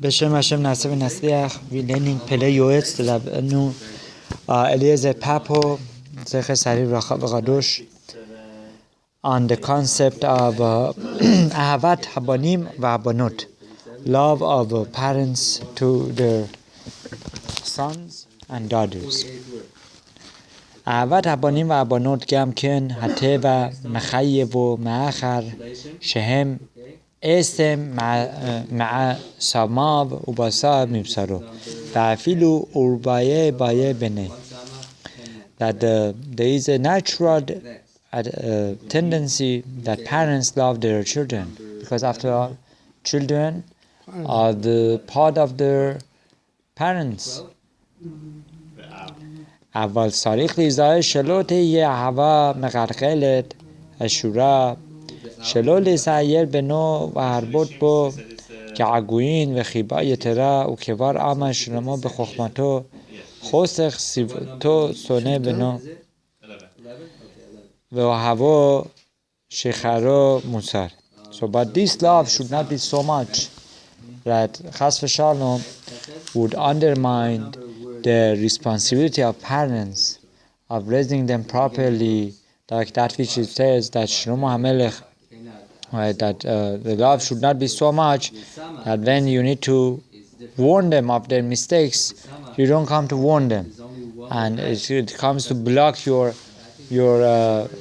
בשם השם נעשה ונצליח. We're learning Pele Yo'etz de Rabbeinu Eliezer Papo, Zecher Sari Rachav V'Kadosh, on the concept of Ahavat Habanim ובנות, love of parents to their sons and daughters. אהבת הבנים והבנות גם כן הטבע מחייב ומאחר שהם اسم مع سماو ובשר מבשרו ואפילו אורבעי בני. That there is a natural tendency that parents love their children, because after all, children are the part of their parents. אבל צריך להיזהר שלא תהיה אהבה מגלגלת אשורה, שלא לצייר בנו והרבות בו כעגוין וחיבה יתרה, וכבר עם שלמה בחוכמתו חוסך סבתו שונא בנו ואוהבו שחרו מוסר. So but this love should not be so much that chas v'shalom would undermine the responsibility of parents of raising them properly, like that which it says that Shlomo HaMelech, right, that the love should not be so much that when you need to warn them of their mistakes, you don't come to warn them, and it comes to block your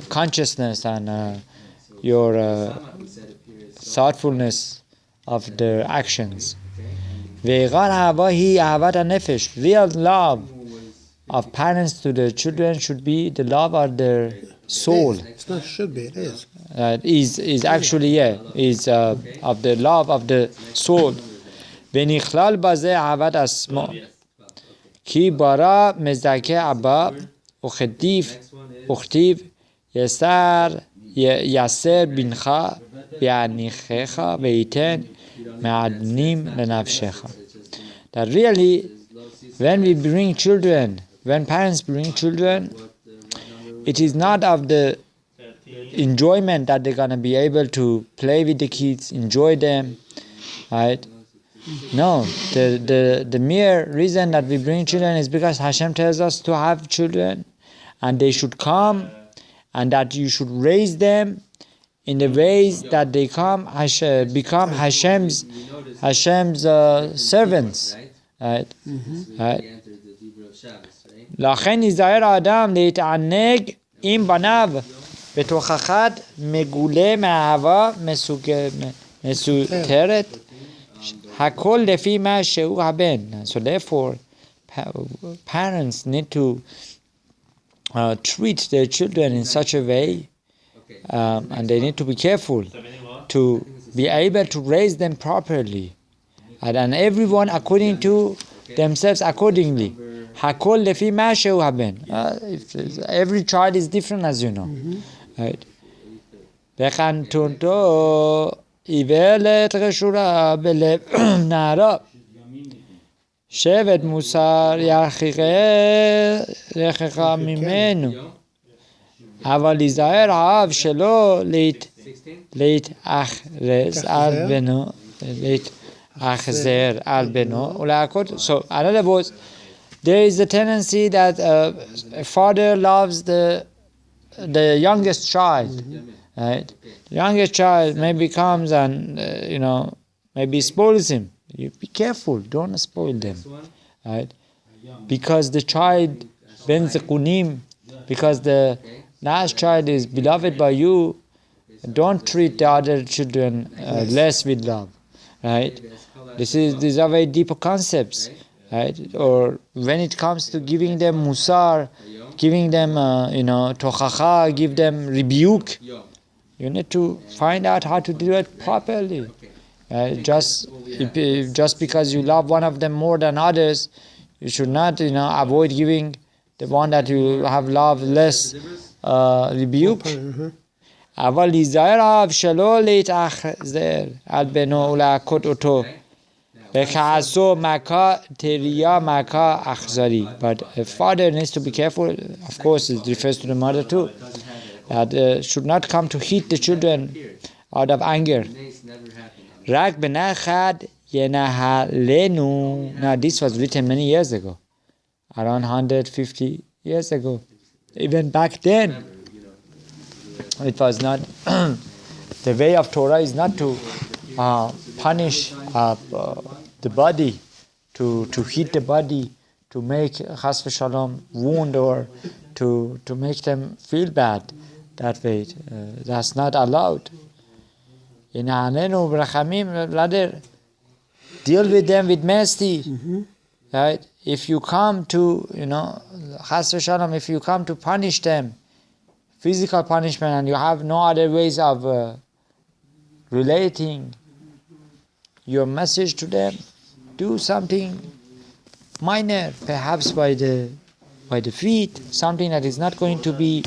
consciousness and your thoughtfulness of their actions. Real love of parents to their children should be the love of their soul. It's not should be, it is. Is actually, is of the love of the soul. ונכלל בזה אהבת עצמו, כי ברא מזכה אבא וכתיב יסר בנך ויניחך וייתן מעדנים לנפשך. That really, when parents bring children, it is not of the enjoyment that they're going to be able to play with the kids, enjoy them, right? No, the mere reason that we bring children is because Hashem tells us to have children, and they should come, and that you should raise them in the ways that they become Hashem's servants, right? Right? לכן ייזהר האדם להתענג עם בניו בתוכחת מגולה מאהבה מסותרת, הכל לפי מה שהוא הבן. So therefore, parents need to treat their children in such a way, and they need to be careful to be able to raise them properly, and everyone according to themselves accordingly. Hakol lefi ma shehu haben. Every child is different, as you know. Right? V'chantunto ivelet reshura belev nara shevet musar yachirecha mimenu. אבל להיזהר האב שלא להתאכזר על בנו, להתאכזר על בנו ולהכות. So, in other words, there is a tendency that a father loves the youngest child, right? The youngest child maybe comes and maybe spoils him. You be careful, don't spoil them, right? Because the child because the last child is beloved by you, don't treat the other children less with love, right? These are very deeper concepts, right? Or when it comes to giving them musar, giving them tochacha, give them rebuke, you need to find out how to do it properly. Just because you love one of them more than others, you should not avoid giving the one that you have loved less rebuke. אבל להיזהר האב שלא להתאכזר על בנו ולהכות אותו וכעסו מכה תריה מכה אכזרי. But a father needs to be careful. Of course, it refers to the mother too, that should not come to hit the children out of anger. רק בנחת Yenahalenu. Now this was written many years ago, around 150 years ago. Even back then, it was not, the way of Torah is not to punish the body, to hit the body, to make chas v'shalom wound, or to make them feel bad that way. That's not allowed. Rather, deal with them with mercy. Right? If you come to, chas v'shalom, if you come to punish them, physical punishment, and you have no other ways of relating your message to them, do something minor, perhaps by the feet, something that is not going to be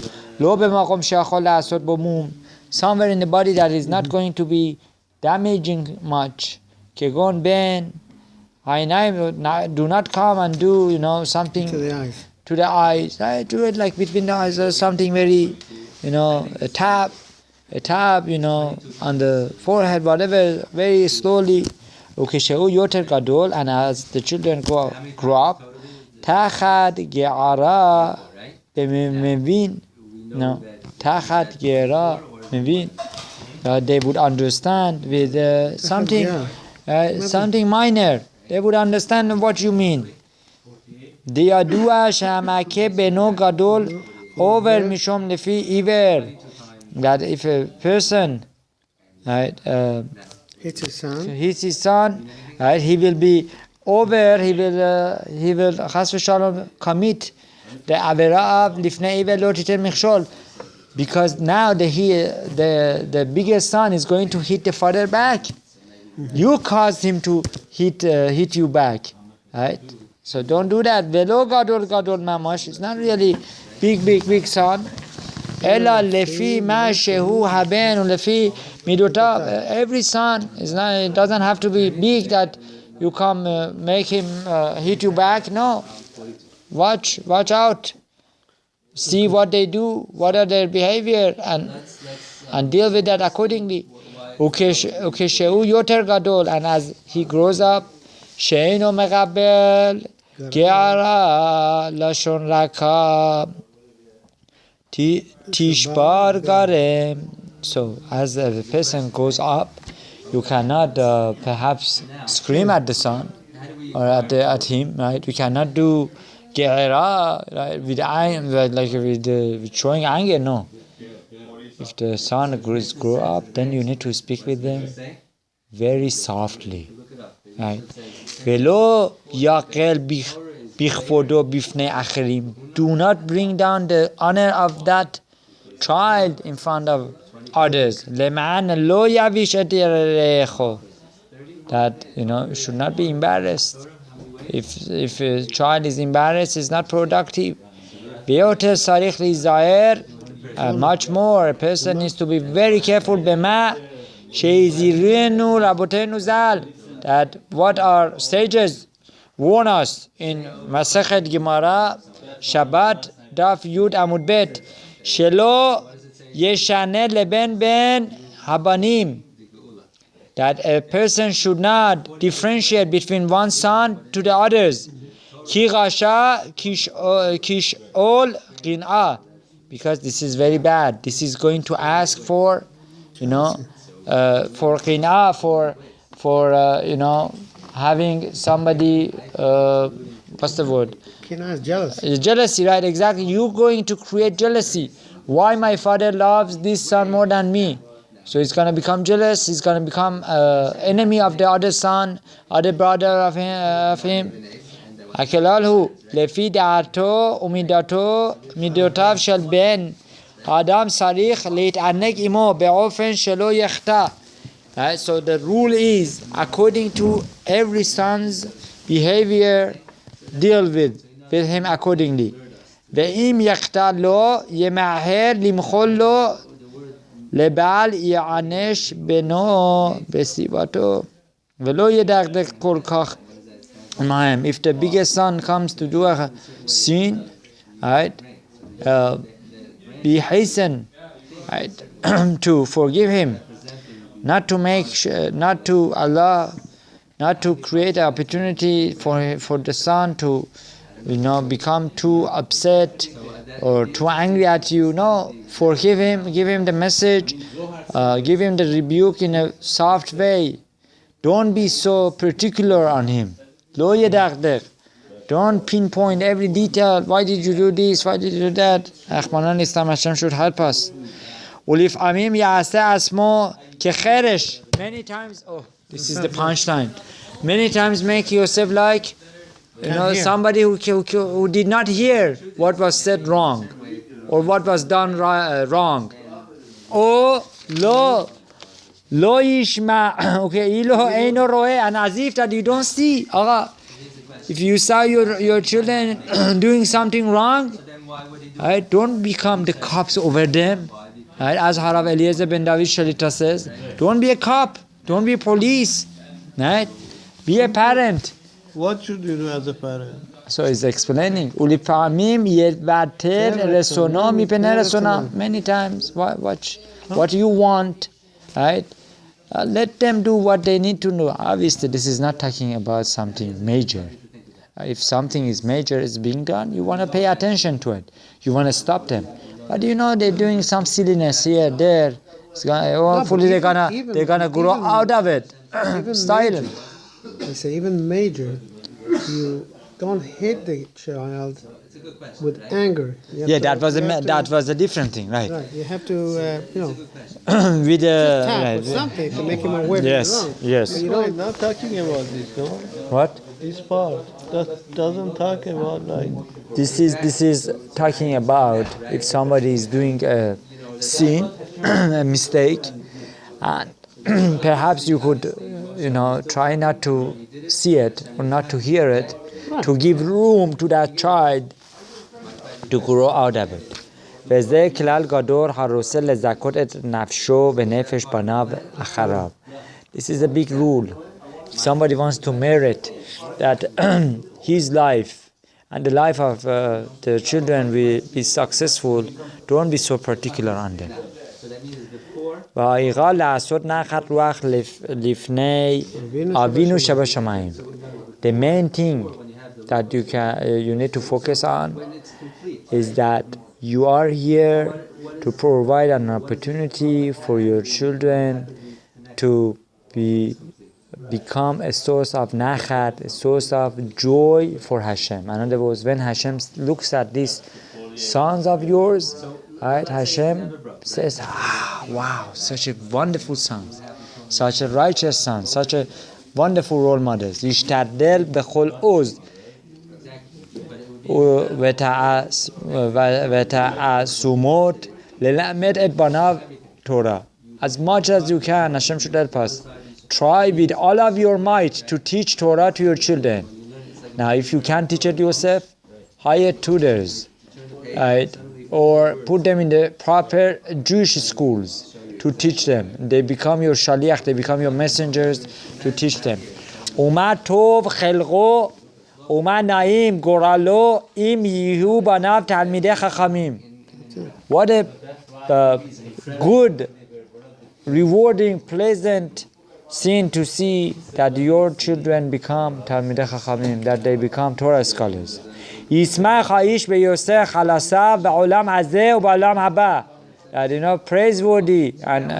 somewhere in the body that is not going to be damaging much. Kegon ben, do not come and do something to the eyes. Right? Do it like between the eyes, or something very, a tap, on the forehead, whatever, very slowly. And as the children grow up, tachat ge'ara mevin. No, tachat ge'ara mevin. They would understand with something minor. They would understand what you mean. Diyadua shamake beno gadol over mishom lefi iver. That if a person, right, hits his son, right, he will be over. He will chas v'shalom commit the avera of lifnei iver lo titen michshol, because now the biggest son is going to hit the father back. You caused him to hit you back, right? So don't do that. Velo gadol mamash. It's not really big son. Ella lefi ma shehu haben lefi midotav. Every son is not. It doesn't have to be big that you come make him hit you back. No. Watch out. See what they do. What are their behavior, and deal with that accordingly. Ukeshehu yoter gadol, and as he grows up, she'eino megabel ge'ara lashon raka tishbar garem. So as the person goes up, you cannot perhaps scream at the son or at him, right? We cannot do ge'ara, right, with showing anger. No. If the son grow up, then you need to speak with them very softly, right? Velo yaqel bichvodo bifnei acherim. Do not bring down the honor of that child in front of others. Leman lo yavish et yerecho. That you should not be embarrassed. If a child is embarrassed, it's not productive. Beoter sarich lizaer. Much more, a person needs to be very careful. Bema sheizirenu rabotenu zal. That what our sages warn us in Masechet Gemara, Shabbat, Daf Yud Amud Bet, Shelo yeshane leben ben habanim. That a person should not differentiate between one son to the others. Ki rasha kishol qin'ah. Because this is very bad. This is going to ask for, for qin'ah, for having somebody, what's the word? Qin'ah is jealousy. Jealousy, right? Exactly. You're going to create jealousy. Why my father loves this son more than me? So he's going to become jealous. He's going to become enemy of the other son, other brother of him. Akelalhu lefi da'ato umidato midotav shel ben adam sarich leit'anek imo be'ofen shelo yechta. Right, so the rule is, according to every son's behavior, deal with him accordingly. Ve'im yechta lo yema'her limchol lo lebal ya'anesh beno besivato ve'lo yedagdek kol kach. If the biggest son comes to do a sin, right, be hasten, right, to forgive him, not to allow not to create an opportunity for the son to, become too upset or too angry at you. No, forgive him, give him the message, give him the rebuke in a soft way. Don't be so particular on him. Lo yedagdeg. Don't pinpoint every detail. Why did you do this? Why did you do that? Achmanan Islam, Hashem should help us. Ulif amim ya'aseh asmo kecheresh. Many times, this is the punchline. Many times make yourself like, somebody who did not hear what was said wrong or what was done wrong. Oh, lo yishma. Okay, ilo eino roe, and as if that you don't see. If you saw your children doing something wrong, right, don't become the cops over them. Right? As Harav Eliezer ben David Shalita says, don't be a cop, don't be police. Right? Be a parent. What should you do as a parent? So he's explaining. Many times, what you want, right? Let them do what they need to do. Obviously, this is not talking about something major. If something is major is being done, you want to pay attention to it. You want to stop them. But they're doing some silliness here, there. Hopefully they're gonna grow out of it. Silent. I say even major, you don't hit the child with anger. That was a different thing, right? Right. You have to, with with something to make him aware. Yes. But not talking about this, no? What? This part doesn't talk about like. This is talking about if somebody is doing a sin, a mistake, and perhaps you could, try not to see it or not to hear it, to give room to that child to grow out of it. וזה כלל גדול הרוצה לזכות את נפשו ונפש בניו אחריו. This is a big rule. If somebody wants to merit that his life and the life of the children will be successful, don't be so particular on them. והאירה לעשות נחת רוח לפני אבינו שבשמיים. The main thing that you need to focus on is that you are here to provide an opportunity for your children to become a source of nachat, a source of joy for Hashem. In other words, when Hashem looks at these sons of yours, right, Hashem says, wow, such a wonderful son, such a righteous son, such a wonderful role models. Yishtadel bechol oz v'ta'asumot lelamed et banav Torah. As much as you can, Hashem should help us. Try with all of your might to teach Torah to your children. Now, if you can't teach it yourself, hire tutors, right? Or put them in the proper Jewish schools to teach them. They become your shaliach, they become your messengers to teach them. Uma tov chelgo, uma naim goralo, im yihu banav talmidei chachamim. What a good, rewarding, pleasant scene to see that your children become talmidei chachamim, that they become Torah scholars. Yismach haish beyoseh chalasav ba'olam hazeh u'ba'olam haba. That praiseworthy and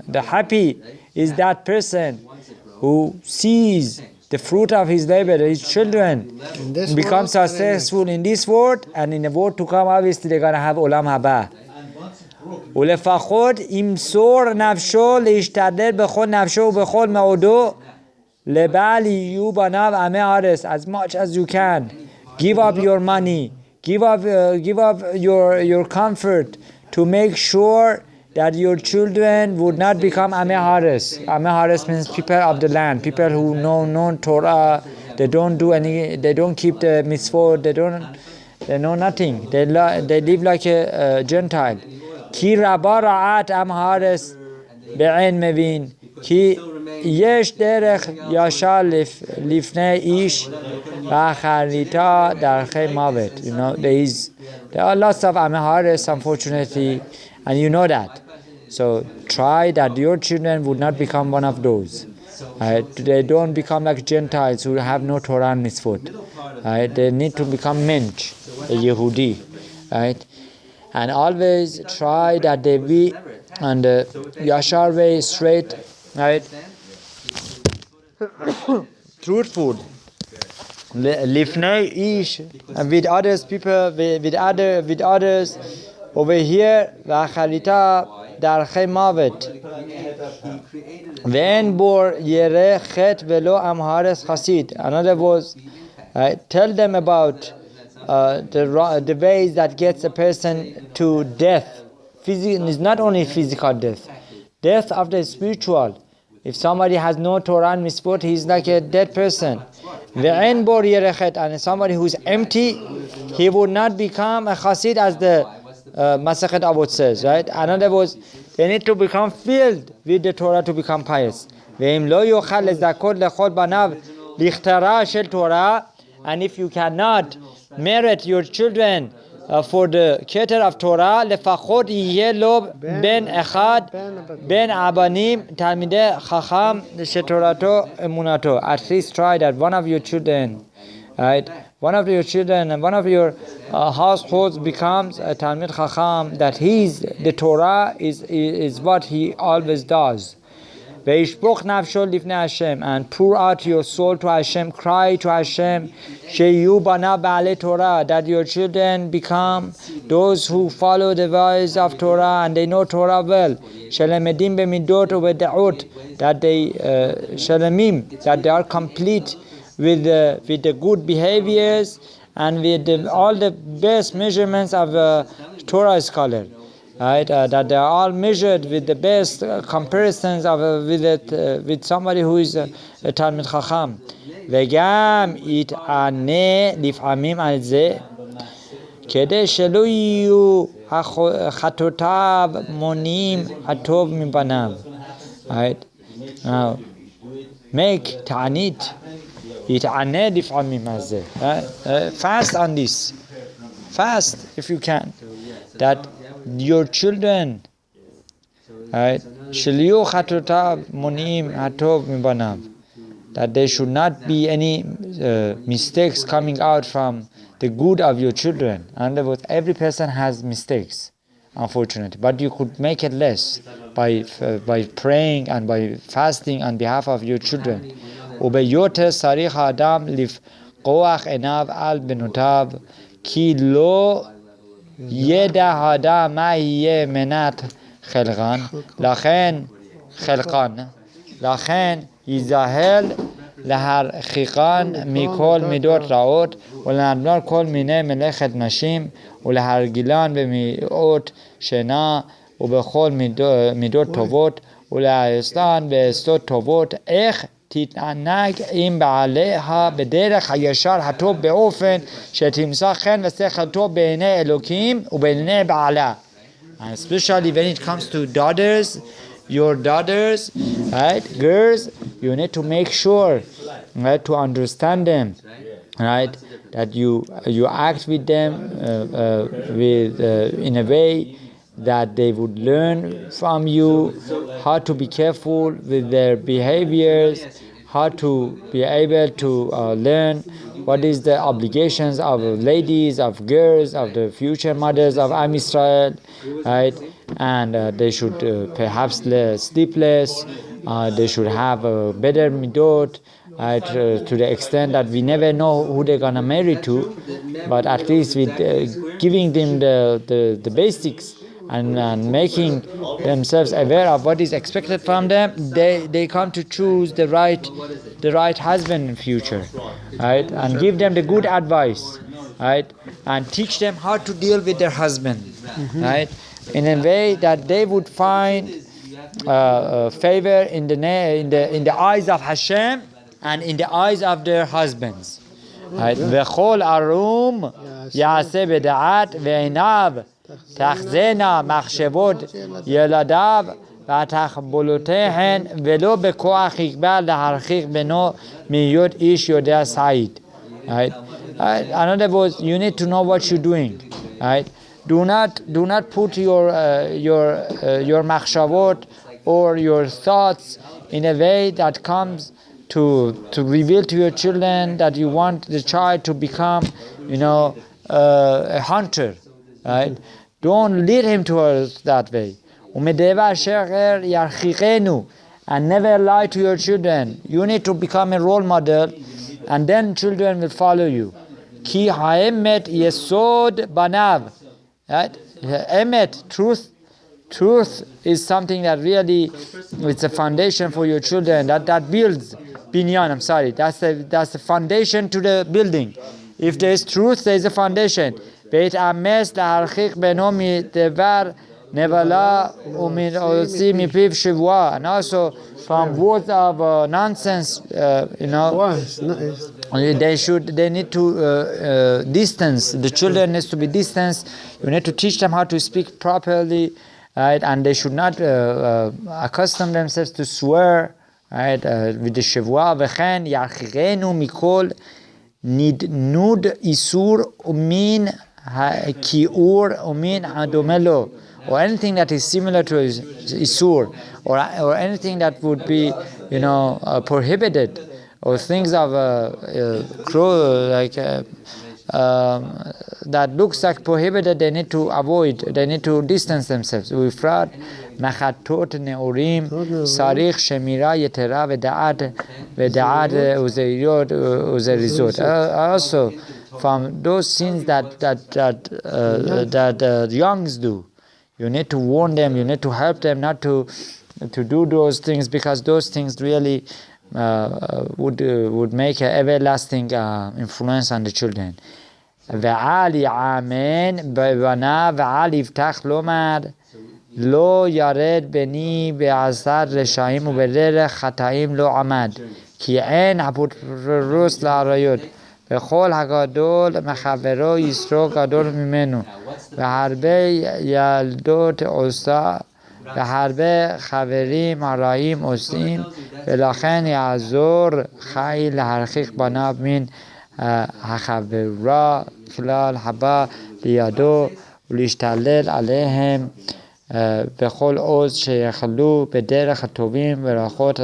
the happy is that person who sees the fruit of his labor, his children become successful in this world, and in the world to come, obviously they're going to have olam haba. ולפחות ימסור נפשו להשתדל בכל נפשו ובכל מאודו לבעל יהיו בניו עמי הארץ. As much as you can, give up your money, give up your comfort to make sure that your children would not become Amei Haaretz. Amei Haaretz means people of the land, people who know Torah. They don't keep the mitzvot. They know nothing. They live like a Gentile. Ki rabba ra'at am haaretz be'en mevin. Ki yesh derech yashar lifnei ish v'acharita darchei mavet. There are lots of Amei Haaretz, unfortunately, and you know that. So try that your children would not become one of those. Right? They don't become like Gentiles who have no Torah and mitzvot. Right? They need to become mensch, a Yehudi. Right? And always try that they be on the yashar way, straight, right? Truthful. Lifnei ish, and with others, people, with others. Over here, v'acharita darchei mavet. Ve'en bor yereh chet velo am haaretz chasid. In other words, tell them about the ways that gets a person to death. It's not only physical death. Death after spiritual. If somebody has no Torah and mitzvot, he's like a dead person. Ve'en bor yereh chet, and somebody who's empty, he would not become a chassid, as the Masachet Avot says, right? In other words, they need to become filled with the Torah to become pious. Ve'im lo yochal lezakot lechol banav lichtara shel Torah, and if you cannot merit your children for the keter of Torah, lefachot yeh lo ben echad ben abanim talmidei chacham shetorato emunato. At least try that one of your children, right? One of your children and one of your households becomes a Talmid Chacham, that the Torah is what he always does. Ve'ishpoch nafsho lifnei Hashem, and pour out your soul to Hashem, cry to Hashem, sheyu banav ba'alei Torah, that your children become those who follow the ways of Torah and they know Torah well. Shelemedim b'midot u'b'da'ut, that they shelemim, that they are complete with the good behaviors and with all the best measurements of a Torah scholar, right? That they are all measured with the best comparisons of with somebody who is a Talmid Chacham. Vegam it'aneh lif'amim al zeh kedei shelo yiyu chatotav monim hatov mibanav. Right? Now, make ta'anit. Fast on this. Fast if you can. That your children, right, that there should not be any mistakes coming out from the good of your children. In other words, every person has mistakes, unfortunately, but you could make it less by praying and by fasting on behalf of your children. וביותר צריך האדם לפקוח עיניו על בנותיו, כי לא ידע האדם מה יהיה מנת לכן ייזהר להרחיקן מכל מידות רעות, ולנדבר כל מיני מלאכת נשים, ולהרגילן במיעות שינה, ובכל מידות טובות, ולהעשתן בעשתות טובות, איך תתענג עם בעליה בדרך הישר הטוב באופן שתמצא חן ושכל טוב בעיני אלוקים ובעיני בעלה. And especially when it comes to daughters, your daughters, right, girls, you need to make sure, right, to understand them, right, that you act with them in a way that they would learn from you how to be careful with their behaviors, how to be able to learn what is the obligations of ladies, of girls, of the future mothers of Am Yisrael, right? And they should perhaps sleep less, they should have a better midot, right, to the extent that we never know who they're going to marry to, but at least with giving them the basics, and making themselves aware of what is expected from them, they come to choose the right husband in future, right? And give them the good advice, right? And teach them how to deal with their husband, right? In a way that they would find favor in the eyes of Hashem and in the eyes of their husbands, right? V'chol arum ya'aseh b'da'at ve'inav תחזינה מחשבות ילדיו ותחבולותיהן ולא בכוח יגבל להרחיק בנו מהיות איש יודע סעיד. Right? In other words, you need to know what you're doing. Right? Do not put your machshavot or your thoughts in a way that comes to reveal to your children that you want the child to become, a hunter, right? Don't lead him towards that way. And never lie to your children. You need to become a role model, and then children will follow you. Ki ha'emet yesod banav. Right? Emet, truth is something that really, it's a foundation for your children. That builds binyan. I'm sorry. That's the foundation to the building. If there is truth, there is a foundation. Beit ames laharchik beno midevar nevala umin otzi mipiv shivua. And also from words of nonsense, they need to distance. The children needs to be distanced. You need to teach them how to speak properly, right? And they should not accustom themselves to swear, right? With the shivua v'chen yarchigenu mikol nud isur umin kiur umin adomelo, or anything that is similar to isur, or anything that would be, prohibited, or things of that looks like prohibited. They need to avoid. They need to distance themselves. Ufrat machatot neurim sarich shemira yetera v'da'at uzerizot. Also, from those sins that youngs do, you need to warn them. You need to help them not to do those things, because those things really would make an everlasting influence on the children. Ve'ali amen bevana ve'ali iftach lomad lo yared beni be'azar reshaim u'bererech chataim lo amad ki en hapurus la'arayot ve'chol hagadol mechavero yisro gadol mimenu ve'harbe yaldot osa ve'harbe chaverim harayim osim ve'lachen ya'azor chai laharchik banav min החברה כלל הבא לידו ולהשתלל עליהם בכל עוז שיכלו בדרך הטובים וברכות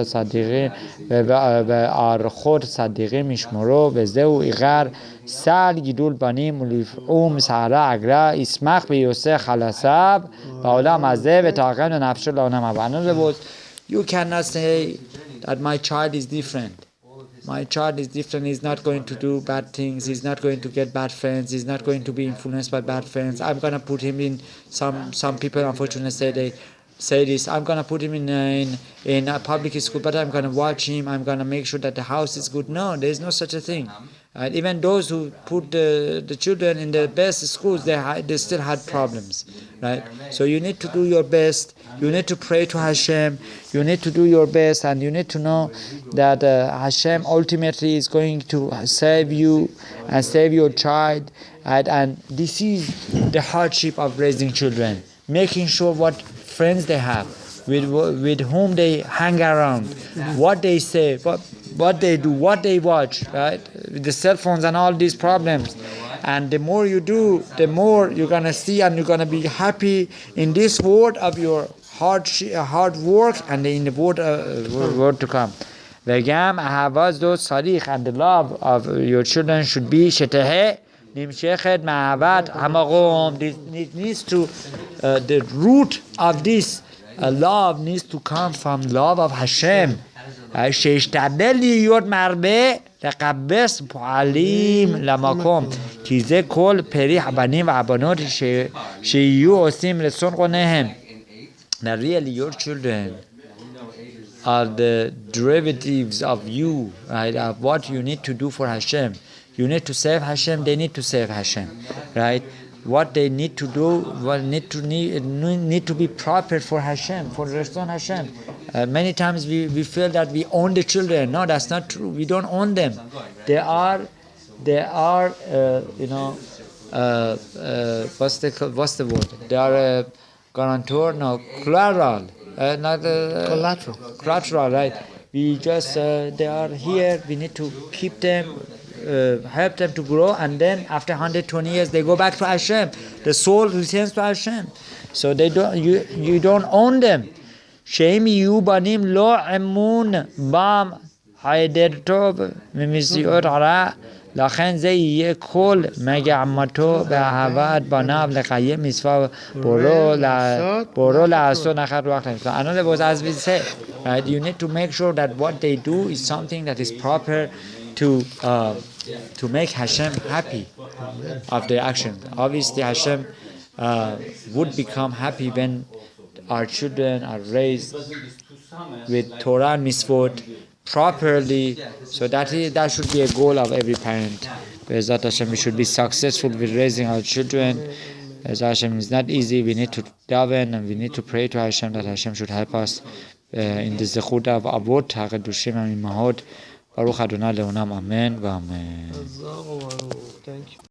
הצדיקים ישמרו, וזהו עיקר סל גידול בנים ולפעום סערה אגרה ישמח ויוסך חלסיו בעולם הזה ותאכן ונפשו לעולם הבא. In other words, you cannot say that my child is different. My child is different. He's not going to do bad things. He's not going to get bad friends. He's not going to be influenced by bad friends. I'm going to put him in some people unfortunately say this. I'm going to put him in a public school, but I'm going to watch him. I'm going to make sure that the house is good. No, there is no such a thing. Even those who put the children in the best schools, they still had problems, right? So you need to do your best. You need to pray to Hashem. You need to do your best, and you need to know that Hashem ultimately is going to save you and save your child. And this is the hardship of raising children, making sure what friends they have, with whom they hang around, what they say, what they do, what they watch, right? With the cell phones and all these problems. And the more you do, the more you're going to see, and you're going to be happy in this world of your hard work and in the world to come. וגם אהבה זו צריך, and the love of your children should be שתהה נמשכת מאהבת המקום. It needs to, the root of this love needs to come from love of Hashem. שישתדל להיות מרבה לקבץ פועלים למקום, כי זה כל פרי הבנים והבנות שיהיו עושים רצון קונם. Now really your children are the derivatives of you, right? Of what you need to do for Hashem. You need to serve Hashem, they need to serve Hashem, right? What they need to do, need to be proper for Hashem, for Rasul Hashem. Many times we feel that we own the children. No, that's not true. We don't own them. They are what's the word? They are guarantor, no, collateral, not collateral, right? We just they are here. We need to keep them, help them to grow, and then after 120 years they go back to Hashem. The soul returns to Hashem. So they don't. You don't own them. שהם יהיו בנים לא אמון בם היעדר טוב ומסיעות רע, לכן זה יהיה כל מגמתו באהבת בניו לקיים מצווה בורו לעשות נחת רוח להם. So another was, as we said, right, you need to make sure that what they do is something that is proper to make Hashem happy of their action. Obviously Hashem would become happy when our children are raised with Torah and Mitzvot properly, so that should be a goal of every parent. Be'ezrat Hashem, we should be successful with raising our children. Be'ezrat Hashem, is not easy. We need to daven and we need to pray to Hashem that Hashem should help us in the zechut of Avot HaKadoshim and Imahot. Baruch Adonai Le'olam, Amen v'Amen. Thank you.